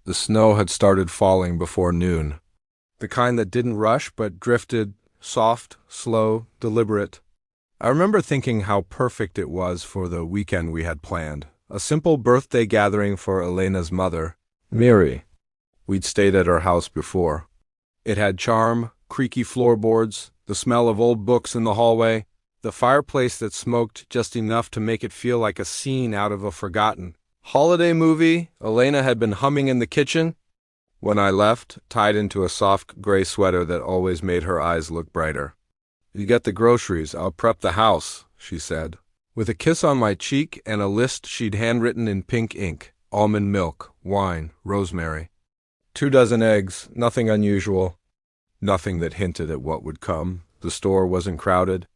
The snow had started falling before noon. The kind that didn't rush but drifted, soft, slow, deliberate. I remember thinking how perfect it was for the weekend we had planned. A simple birthday gathering for Elena's mother, Miri. We'd stayed at her house before. It had charm, creaky floorboards, the smell of old books in the hallway, the fireplace that smoked just enough to make it feel like a scene out of a forgotten holiday movie. Elena had been humming in the kitchen when I left, tied into a soft gray sweater that always made her eyes look brighter. "You get the groceries, I'll prep the house," she said, with a kiss on my cheek and a list she'd handwritten in pink ink: almond milk, wine, rosemary. 2 dozen eggs, nothing unusual, nothing that hinted at what would come. The store wasn't crowded.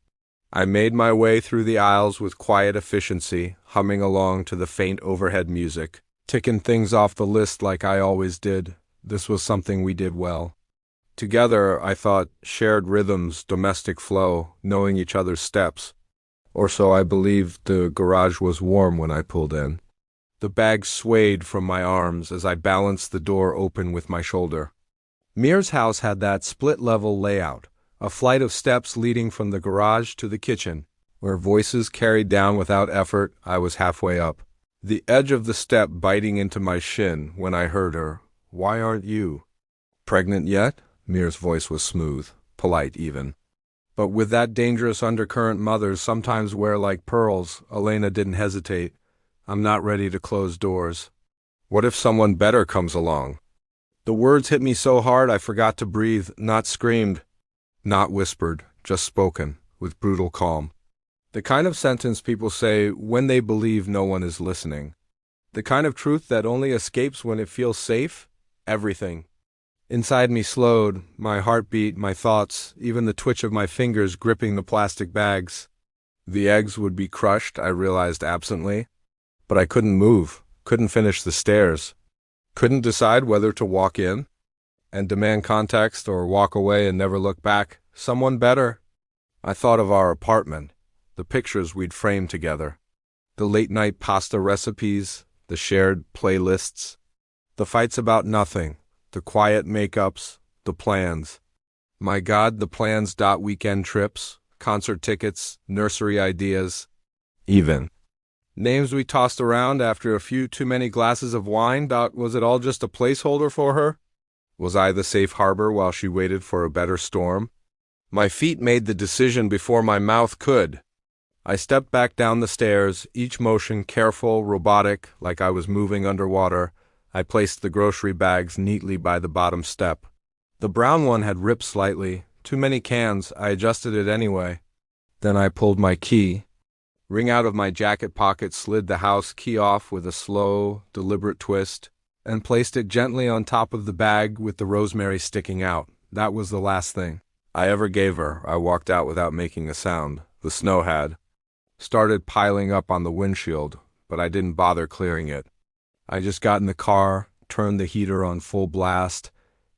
I made my way through the aisles with quiet efficiency, humming along to the faint overhead music, ticking things off the list like I always did. This was something we did well. Together, I thought, shared rhythms, domestic flow, knowing each other's steps. Or so I believed. The garage was warm when I pulled in. The bag swayed from my arms as I balanced the door open with my shoulder. Mir's house had that split-level layout, a flight of steps leading from the garage to the kitchen, where voices carried down without effort. I was halfway up, the edge of the step biting into my shin when I heard her. "Why aren't you pregnant yet?" Mir's voice was smooth, polite even. But with that dangerous undercurrent mothers sometimes wear like pearls, Elena didn't hesitate. "I'm not ready to close doors. What if someone better comes along?" The words hit me so hard I forgot to breathe, not screamed, not whispered, just spoken, with brutal calm. The kind of sentence people say when they believe no one is listening. The kind of truth that only escapes when it feels safe. Everything inside me slowed, my heartbeat, my thoughts, even the twitch of my fingers gripping the plastic bags. The eggs would be crushed, I realized absently. But I couldn't move, couldn't finish the stairs, couldn't decide whether to walk in and demand context or walk away and never look back. Someone better. I thought of our apartment, the pictures we'd framed together, the late-night pasta recipes, the shared playlists, the fights about nothing, the quiet makeups, the plans. My God, the plans. Weekend trips, concert tickets, nursery ideas, even names we tossed around after a few too many glasses of wine. Was it all just a placeholder for her? Was I the safe harbor while she waited for a better storm? My feet made the decision before my mouth could. I stepped back down the stairs, each motion careful, robotic, like I was moving underwater. I placed the grocery bags neatly by the bottom step. The brown one had ripped slightly. Too many cans. I adjusted it anyway. Then I pulled my key, ring out of my jacket pocket, slid the house key off with a slow, deliberate twist, and placed it gently on top of the bag with the rosemary sticking out. That was the last thing I ever gave her. I walked out without making a sound. The snow had started piling up on the windshield, but I didn't bother clearing it. I just got in the car, turned the heater on full blast,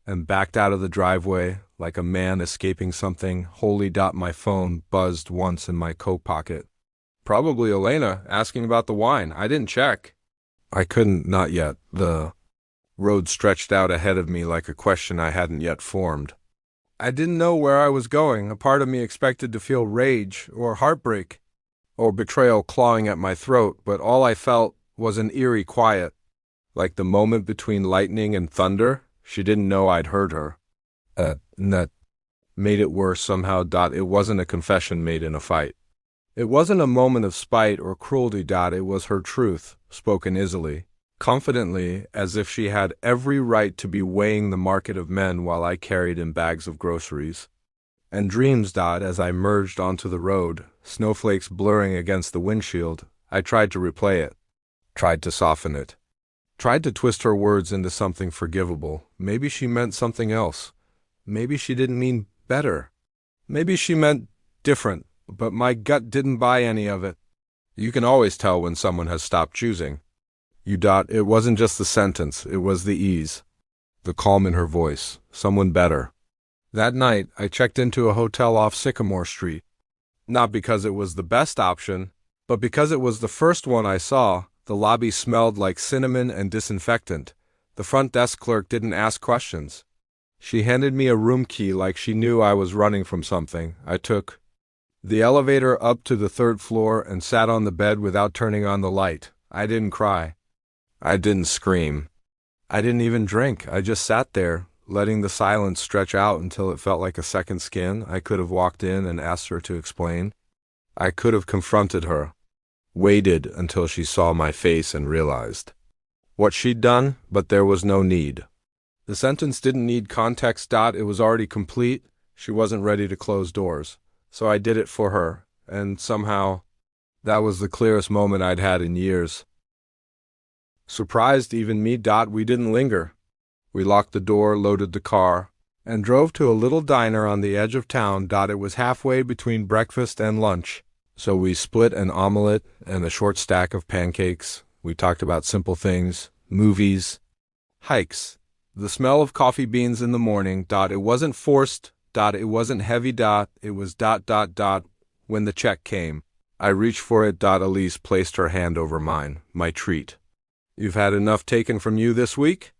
and backed out of the driveway like a man escaping something. Holy. My phone buzzed once in my coat pocket. Probably Elena, asking about the wine. I didn't check. I couldn't, not yet. The road stretched out ahead of me like a question I hadn't yet formed. I didn't know where I was going. A part of me expected to feel rage or heartbreak or betrayal clawing at my throat, but all I felt was an eerie quiet, like the moment between lightning and thunder. She didn't know I'd heard her. And that made it worse somehow. It wasn't a confession made in a fight. It wasn't a moment of spite or cruelty. It was her truth, spoken easily, confidently, as if she had every right to be weighing the market of men while I carried in bags of groceries. And dreams. As I merged onto the road, snowflakes blurring against the windshield, I tried to replay it, tried to soften it, tried to twist her words into something forgivable. Maybe she meant something else. Maybe she didn't mean better. Maybe she meant different, but my gut didn't buy any of it. You can always tell when someone has stopped choosing. It wasn't just the sentence, it was the ease, the calm in her voice. Someone better. That night, I checked into a hotel off Sycamore Street. Not because it was the best option, but because it was the first one I saw. The lobby smelled like cinnamon and disinfectant. The front desk clerk didn't ask questions. She handed me a room key like she knew I was running from something. I took the elevator up to the third floor and sat on the bed without turning on the light. I didn't cry. I didn't scream. I didn't even drink. I just sat there, letting the silence stretch out until it felt like a second skin. I could have walked in and asked her to explain. I could have confronted her, waited until she saw my face and realized what she'd done, but there was no need. The sentence didn't need context. It was already complete. She wasn't ready to close doors. So I did it for her, and somehow that was the clearest moment I'd had in years. Surprised even me. We didn't linger. We locked the door, loaded the car, and drove to a little diner on the edge of town. It was halfway between breakfast and lunch, so we split an omelet and a short stack of pancakes. We talked about simple things, movies, hikes, the smell of coffee beans in the morning. It wasn't forced. It wasn't heavy. It was ... When the check came, I reached for it. Elise placed her hand over mine, my treat. You've had enough taken from you this week?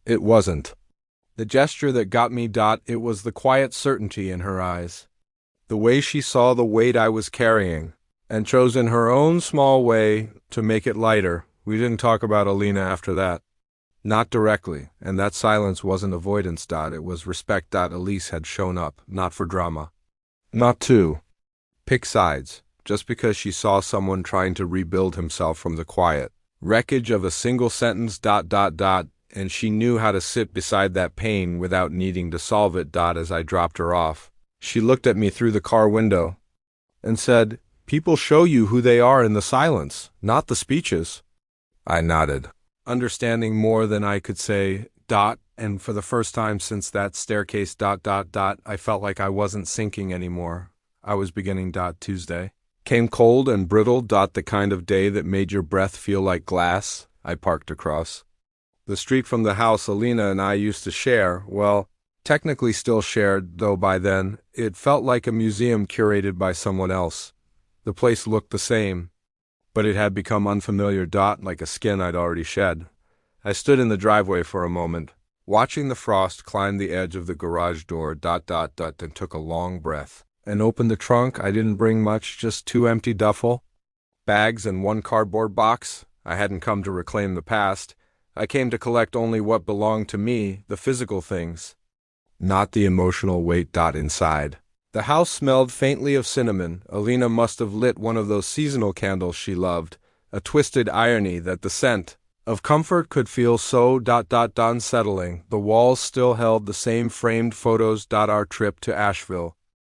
It wasn't the gesture that got me. It was the quiet certainty in her eyes. The way she saw the weight I was carrying, and chose in her own small way to make it lighter. We didn't talk about Alina after that. Not directly, and that silence wasn't avoidance. It was respect. Elise had shown up, not for drama. Not to pick sides, just because she saw someone trying to rebuild himself from the quiet wreckage of a single sentence. And she knew how to sit beside that pain without needing to solve it. As I dropped her off, she looked at me through the car window and said, "People show you who they are in the silence, not the speeches." I nodded, understanding more than I could say. And for the first time since that staircase. I felt like I wasn't sinking anymore. I was beginning. Tuesday came cold and brittle. The kind of day that made your breath feel like glass. I parked across the street from the house Alina and I used to share. Well, technically still shared, though by then it felt like a museum curated by someone else. The place looked the same, but it had become unfamiliar. Like a skin I'd already shed. I stood in the driveway for a moment, watching the frost climb the edge of the garage door. Then took a long breath and opened the trunk. I didn't bring much, just 2 empty duffel bags and 1 cardboard box. I hadn't come to reclaim the past. I came to collect only what belonged to me, the physical things, not the emotional weight. Inside, the house smelled faintly of cinnamon. Alina must have lit one of those seasonal candles she loved, a twisted irony that the scent of comfort could feel so ... unsettling. The walls still held the same framed photos. Our trip to Asheville,